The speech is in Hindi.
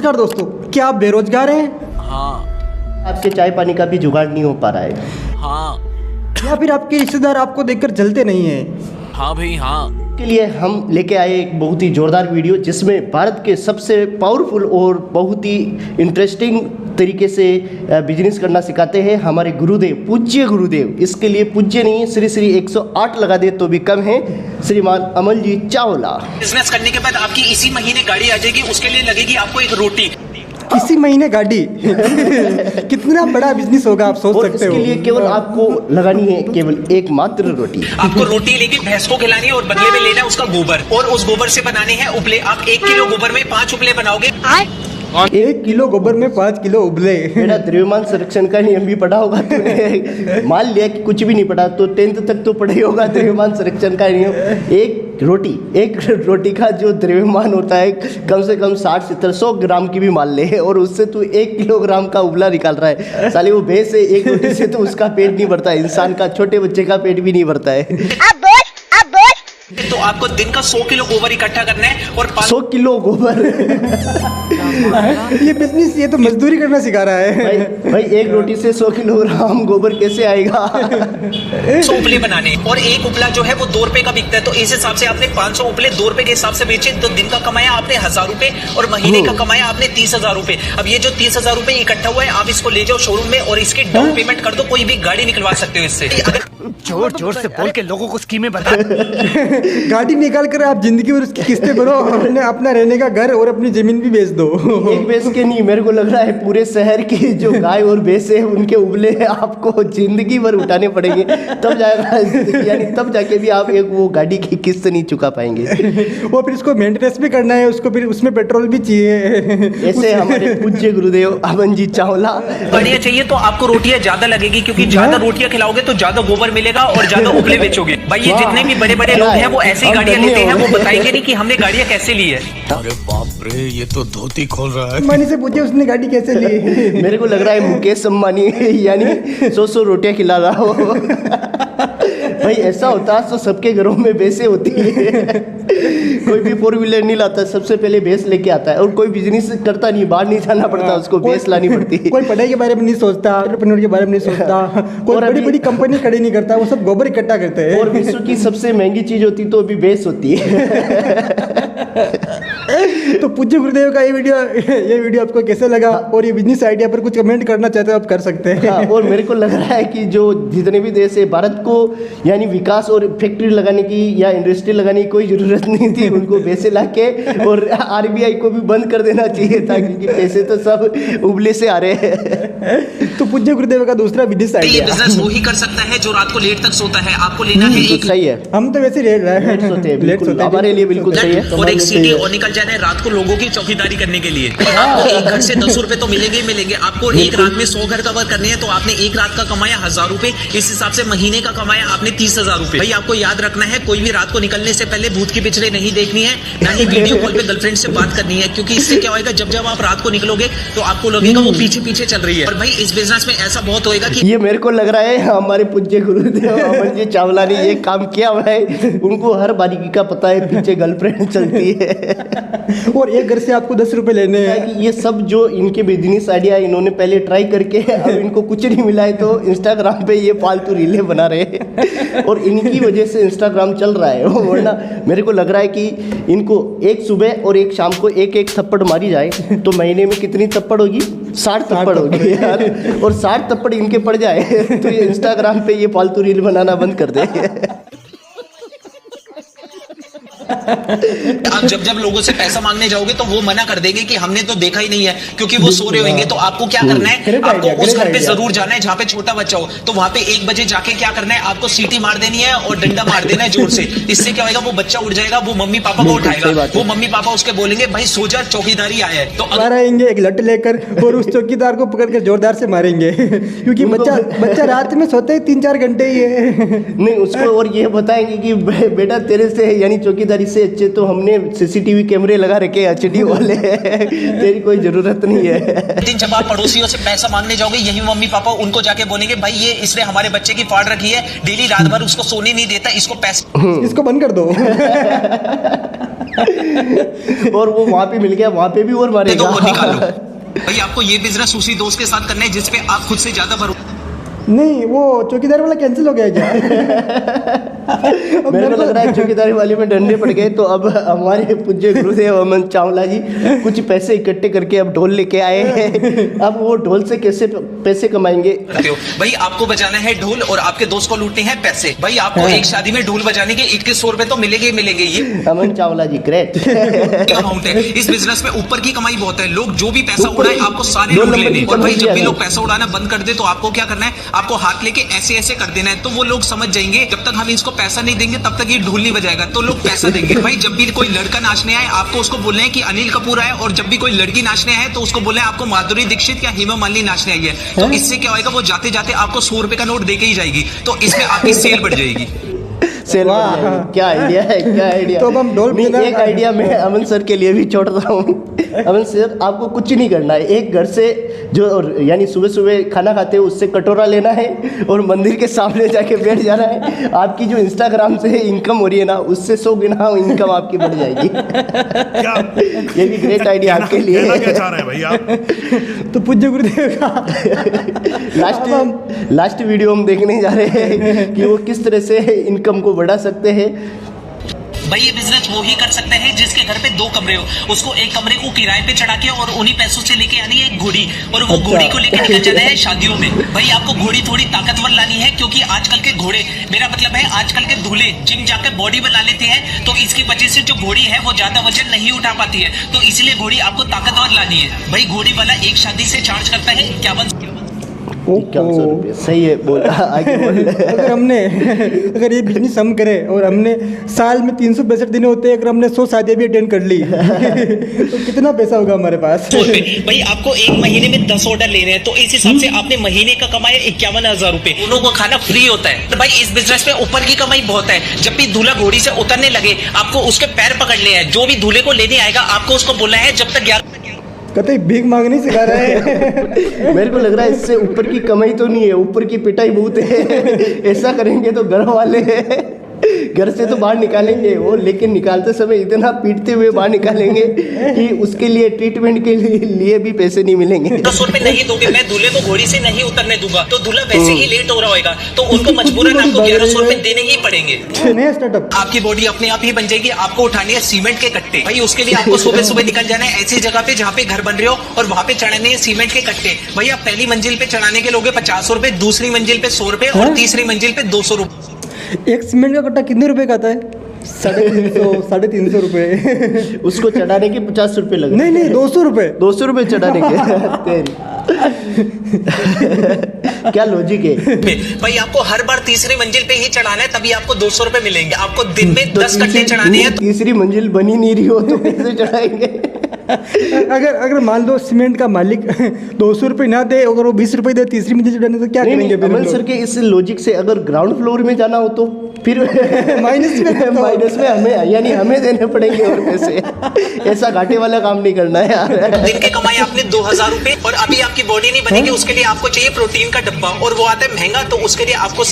नमस्कार दोस्तों, क्या आप बेरोजगार हैं? हाँ। आपके चाय पानी का भी जुगाड़ नहीं हो पा रहा है? हाँ। या फिर आपके रिश्तेदार आपको देखकर जलते नहीं हैं? हाँ भाई हाँ। के लिए हम लेके आए एक बहुत ही जोरदार वीडियो, जिसमें भारत के सबसे पावरफुल और बहुत ही इंटरेस्टिंग तरीके से बिजनेस करना सिखाते हैं हमारे गुरुदेव, पूज्य गुरुदेव। इसके लिए पूज्य नहीं, श्री श्री 108 लगा दे तो भी कम है, श्रीमान अमल जी चावला। बिजनेस करने के बाद आपकी इसी महीने गाड़ी आ जाएगी, उसके लिए लगेगी आपको एक रोटी। इसी महीने गाड़ी कितना बड़ा बिजनेस होगा आप सोच और सकते हो। इसके लिए केवल आपको लगानी है केवल एक मात्र रोटी। आपको रोटी लेके भैंस को खिलानी है और बदले में लेना है उसका गोबर, और उस गोबर से बनाने हैं उपले। आप 1 किलो गोबर में 5 उपले बनाओगे। 1 किलो गोबर में 5 किलो उबले। मेरा द्रव्यमान संरक्षण का नियम भी पढ़ा होगा तुमने। मान लिया कि कुछ भी नहीं पढ़ा तो 10th तक तो पढ़े होगा द्रव्यमान संरक्षण का नियम। एक रोटी का जो द्रव्यमान होता है कम से कम 60-70-100 ग्राम की भी मान ले, और उससे तू 1 किलोग्राम का उबला निकाल रहा है। साले वो भैंस है, एक रोटी से तो उसका पेट नहीं भरता है, इंसान का छोटे बच्चे का पेट भी नहीं भरता है। तो आपको दिन का 100 किलो गोबर इकट्ठा करना है और 100 किलो गोबर। ये बिजनेस, ये तो मजदूरी करना सिखा रहा है। भाई एक रोटी से 100 किलोग्राम गोबर कैसे आएगा? 100 उपले बनाने, और एक उपला जो है वो 2 रुपए का बिकता है। तो इस हिसाब से आपने 500 उपले 2 रुपए के हिसाब से बेचे, तो दिन का कमाया आपने 1000 रुपए और महीने का कमाया आपने 30,000 रुपए। अब ये जो 30,000 रुपए इकट्ठा हुआ है, आप इसको ले जाओ शोरूम में और इसकी डाउन पेमेंट कर दो, कोई भी गाड़ी निकलवा सकते हो इससे। जोर जोर से बोल के लोगों को स्कीमें बता। गाड़ी निकाल कर आप जिंदगी भर उसकी किस्तें भरो, अपना रहने का घर और अपनी जमीन भी बेच दो। एक भैंस के नहीं, मेरे को लग रहा है पूरे शहर की जो गाय और भैंस है उनके उबले आपको जिंदगी भर उठाने पड़ेंगे, तब जाएगा, यानी तब जाके भी आप एक वो गाड़ी की किस्त नहीं चुका पाएंगे। वो फिर उसको मेंटेनेंस भी करना है, उसको फिर उसमें पेट्रोल भी चाहिए। ऐसे हमारे पूज्य गुरुदेव अमन जी चावला। बढ़िया चाहिए तो आपको रोटियां ज्यादा लगेगी, क्योंकि ज्यादा रोटियां खिलाओगे तो ज्यादा गोबर मिलेगा और ज्यादा उपले बेचोगे। भाई ये जितने भी बड़े बड़े लोग हैं वो ऐसी गाड़ियां लेते हैं, वो बताएंगे नहीं कि हमने गाड़ियां कैसे ली है। अरे बाप रे, ये तो धोती खोल रहा है। अंबानी से पूछिए उसने गाड़ी कैसे ली। मेरे को लग रहा है मुकेश अंबानी यानी 100 रोटियां खिला रहा हो। भाई ऐसा होता तो सबके घरों में भैंसें होती है। कोई भी 4 व्हीलर नहीं लाता, सबसे पहले भैंस लेके आता है। और कोई बिजनेस करता नहीं, बाहर नहीं जाना पड़ता, उसको भैंस लानी पड़ती है। कोई पढ़ाई के बारे में नहीं सोचता, एंटरप्रेन्योर के बारे में नहीं सोचता, कोई बड़ी बड़ी कंपनी खड़ी नहीं करता, वो सब गोबर इकट्ठा करते हैं। और विश्व की सबसे महंगी चीज होती तो अभी भैंस होती है। तो पूज्य गुरुदेव का ये वीडियो आपको कैसे लगा, और ये बिजनेस आइडिया पर कुछ कमेंट करना चाहते हो आप कर सकते हैं। हाँ, और मेरे को लग रहा है कि जो जितने भी देश है, भारत को यानी विकास और फैक्ट्री लगाने की या इंडस्ट्री लगाने की कोई ज़रूरत नहीं थी। उनको पैसे लाके और आरबीआई को भी बंद कर देना चाहिए था, क्योंकि पैसे तो सब उबले से आ रहे हैं। तो पूज्य गुरुदेव का दूसरा बिजनेस ये आइडिया, बिजनेस वो ही कर सकता है जो रात को लेट तक सोता है। आपको लेना है एक सही है, हम तो वैसे लेट रहे लेट सोते हैं, लेट बिल्कुल, सोते हैं। हमारे लिए बिल्कुल सही है। और एक सीटी और निकल जाना है रात को लोगों की चौकीदारी करने के लिए। और आपको एक घर से 10 रुपए तो मिलेंगे ही मिलेंगे। आपको एक रात में 100 घर कवर करने हैं, तो आपने एक रात का कमाया 1000 रुपए, इस हिसाब से महीने का कमाया आपने 30,000 रुपए। भाई आपको याद रखना है, कोई भी रात को निकलने से पहले भूत की पिक्चरें नहीं देखनी है, ना ही वीडियो कॉल पे गर्लफ्रेंड से बात करनी है, क्योंकि इससे क्या होगा, जब जब आप रात को निकलोगे तो आपको लगेगा वो पीछे पीछे चल रही है। और भाई इस बिजनेस में ऐसा बहुत होएगा कि ये मेरे को लग रहा है हमारे पूज्य गुरुदेव अमन जी चावला ने ये काम किया हुआ है। उनको हर बारीकी का पता है, पीछे गर्लफ्रेंड चलती है। और एक घर से आपको 10 रुपए लेने हैं। ये सब जो इनके बिजनेस आइडिया इन्होंने पहले ट्राई करके अब इनको कुछ नहीं मिला है, तो इंस्टाग्राम पे ये फालतू रीलें बना रहे हैं, और इनकी वजह से इंस्टाग्राम चल रहा है। वरना मेरे को लग रहा है कि इनको एक सुबह और एक शाम को एक एक थप्पड़ मारी जाए तो महीने में कितनी थप्पड़ होगी? 60 थप्पड़ होगी यार। और 60 थप्पड़ इनके पड़ जाए तो ये इंस्टाग्राम पे ये फालतू रील बनाना बंद कर दे। आप जब जब लोगों से पैसा मांगने जाओगे तो वो मना कर देंगे कि हमने तो देखा ही नहीं है, क्योंकि वो सो रहे होंगे। तो आपको क्या करना है, आपको उस घर पे जरूर जाना है जहाँ पे छोटा बच्चा हो। तो वहाँ पे 1 बजे जाके क्या करना है, आपको सीटी मार देनी है और डंडा मार देना है जोर से। इससे क्या होगा, वो बच्चा उठ जाएगा, वो मम्मी पापा को उठाएगा, वो मम्मी पापा उसके बोलेंगे भाई सो जा, चौकीदारी आया है। तो आएंगे एक लट लेकर और उस चौकीदार को पकड़ के जोरदार से मारेंगे, क्योंकि बच्चा रात में सोते ही 3-4 घंटे ही है। नहीं, उसको और ये बताएंगे कि बेटा तेरे से यानी चौकीदारी से अच्छे तो हमने सीसीटीवी कैमरे लगा रखे एचडी वाले, तेरी कोई जरूरत नहीं है। दिन जब आप पड़ोसियों से पैसा मांगने जाओगे, यही मम्मी पापा उनको जाके बोलेंगे भाई ये इसने हमारे बच्चे की फाड़ रखी है, डेली रात भर उसको सोने नहीं देता, इसको पैसे इसको बंद कर दो। और वो वहाँ पे मिल गया, वहाँ पे भी और दे दो मारेगा। और निकालो। भाई आपको ये बिजनेस उसी दोस्त के साथ करना है जिसपे आप खुद से ज्यादा भरोसा। नहीं, वो चौकीदार वाला कैंसिल हो गया क्या? मेरे को लग रहा है चौकीदारी वाले में डंडे पड़ गए, तो अब हमारे पूज्य गुरुदेव अमन चावला जी कुछ पैसे इकट्ठे करके अब ढोल लेके आए हैं। अब वो ढोल से कैसे पैसे कमाएंगे? भाई आपको बजाना है ढोल और आपके दोस्त को लूटने हैं पैसे। भाई आपको एक शादी में ढोल बजाने के 2100 रुपए तो मिलेंगे ही मिलेंगे। ये अमन चावला जी ग्रेट। क्या अमाउंट है इस बिजनेस में? ऊपर की कमाई बहुत है। लोग जो भी पैसा उड़ाए आपको सारे दो लूट नंबर लेने। की और भाई कमाई जब भी है। लोग पैसा उड़ाना बंद कर दे तो आपको क्या करना है? आपको हाथ लेके ऐसे ऐसे कर देना है, तो वो लोग समझ जाएंगे जब तक हम इसको पैसा नहीं देंगे तब तक ये ढोल नहीं बजाएगा। तो लोग पैसा देंगे। भाई जब भी कोई लड़का नाचने आए आपको उसको बोलना है कि अनिल कपूर आए, और जब भी कोई लड़की नाचने आए तो उसको बोलना है आपको माधुरी दीक्षित या हेमा मालिनी नाचने आई है। तो इससे क्या होगा, वो जाते जाते आपको 100 रुपए का नोट देके ही जाएगी, तो इसमें आपकी सेल बढ़ जाएगी। सेल बढ़ वाह। जाएगी। क्या आइडिया है, क्या आइडिया। तो अब हम ढोल नहीं, बजा- एक आइडिया मैं अमन सर के लिए भी छोड़ रहा हूँ। अमन सर आपको कुछ नहीं करना है, एक घर से जो यानी सुबह सुबह खाना खाते हैं उससे कटोरा लेना है और मंदिर के सामने जाके बैठ जाना है। आपकी जो इंस्टाग्राम से इनकम हो रही है ना, उससे 100 गुना इनकम आपकी बढ़ जाएगी। क्या ये भी ग्रेट आइडिया आपके लिए। कहना क्या चाह रहे हैं भैया? तो पूज्य गुरुदेव का लास्ट वीडियो हम देखने जा रहे हैं कि वो किस तरह से इनकम को बढ़ा सकते हैं। भाई ये बिजनेस वो ही कर सकते हैं जिसके घर पे 2 कमरे हो, उसको एक कमरे को किराए पे चढ़ा के और उन्हीं पैसों से लेके आनी है एक घोड़ी, और वो अच्छा। घोड़ी को लेके निकल जाना है शादियों में। भाई आपको घोड़ी थोड़ी ताकतवर लानी है, क्योंकि आजकल के घोड़े, मेरा मतलब है आजकल के दूल्हे जिम जाकर बॉडी बना लेते हैं, तो इसकी वजह से जो घोड़ी है वो ज्यादा वजन नहीं उठा पाती है, तो इसलिए घोड़ी आपको ताकतवर लानी है। भाई घोड़ी वाला एक शादी से चार्ज करता है 51। 5100 रुपये सही है। बोल आगे बोल। अगर ये बिजनेस हम करें और हमने साल में 365 दिन होते हैं, अगर हमने 100 शादियाँ भी अटेंड कर ली तो कितना पैसा होगा हमारे पास? भाई आपको एक महीने में 10 ऑर्डर लेने हैं, तो इस हिसाब से आपने महीने का कमाया 51,000 रुपए। दोनों को खाना फ्री होता है। तो भाई इस बिजनेस में ऊपर की कमाई बहुत है। जब भी दूल्हा घोड़ी से उतरने लगे आपको उसके पैर पकड़ने हैं। जो भी दूल्हे को लेने आएगा आपको उसको बोलना है जब तक 11 कतई भीख मांगनी सिखा रहे हैं। मेरे को लग रहा है इससे ऊपर की कमाई तो नहीं है, ऊपर की पिटाई बहुत है। ऐसा करेंगे तो घर वाले घर से तो बाहर निकालेंगे वो, लेकिन निकालते समय इतना पीटते हुए बाहर निकालेंगे कि उसके लिए ट्रीटमेंट के लिए भी पैसे नहीं मिलेंगे। 10 रुपए नहीं दोगे, मैं दूल्हे को घोड़ी से नहीं उतरने दूंगा, तो दूल्हा वैसे ही लेट हो रहा होगा, तो उनको मजबूरन आपको 1100 रुपए देने ही पड़ेंगे। नया स्टार्टअप। आपकी बॉडी अपने आप ही बन जाएगी। आपको उठानी है सीमेंट के कट्टे। भाई उसके लिए आपको सुबह सुबह निकल जाना है ऐसी जगह पे जहाँ पे घर बन रहे हो, और वहाँ पे चढ़ाने हैं सीमेंट के कट्टे। भाई आप पहली मंजिल पे चढ़ाने के लोगे 50 रुपए, दूसरी मंजिल पे 100 रुपए, और तीसरी मंजिल पे 200 रुपए। एक सीमेंट का कट्टा कितने रुपए का आता है? 350 रुपए। उसको चढ़ाने के 50 रुपये लगे। नहीं नहीं, 200 रुपए। 200 रुपये चढ़ाने के। तेरी क्या लॉजिक है? भाई आपको हर बार तीसरी मंजिल पे ही चढ़ाना है, तभी आपको 200 रुपए मिलेंगे। आपको दिन में तो 10 कट्टे चढ़ाने हैं। तीसरी मंजिल बनी नहीं रही हो तो कैसे चढ़ाएंगे? अगर मान लो सीमेंट का मालिक 200 रुपये ना दे, अगर वो 20 रुपये दे तीसरी मंजिल चढ़ाने, तो क्या नहीं, करेंगे? नहीं, अमन सर के इस लॉजिक से अगर ग्राउंड फ्लोर में जाना हो तो फिर माइनस में माइनस में हमें, यानी हमें देने पड़ेंगे और पैसे। ऐसा घाटे वाला काम नहीं करना है यार। दिन के कमाई आपने 2000 रुपए, और अभी आपकी बॉडी नहीं बनेगी, उसके लिए आपको चाहिए प्रोटीन का डब्बा, और वो आता है महंगा, तो उसके लिए आपको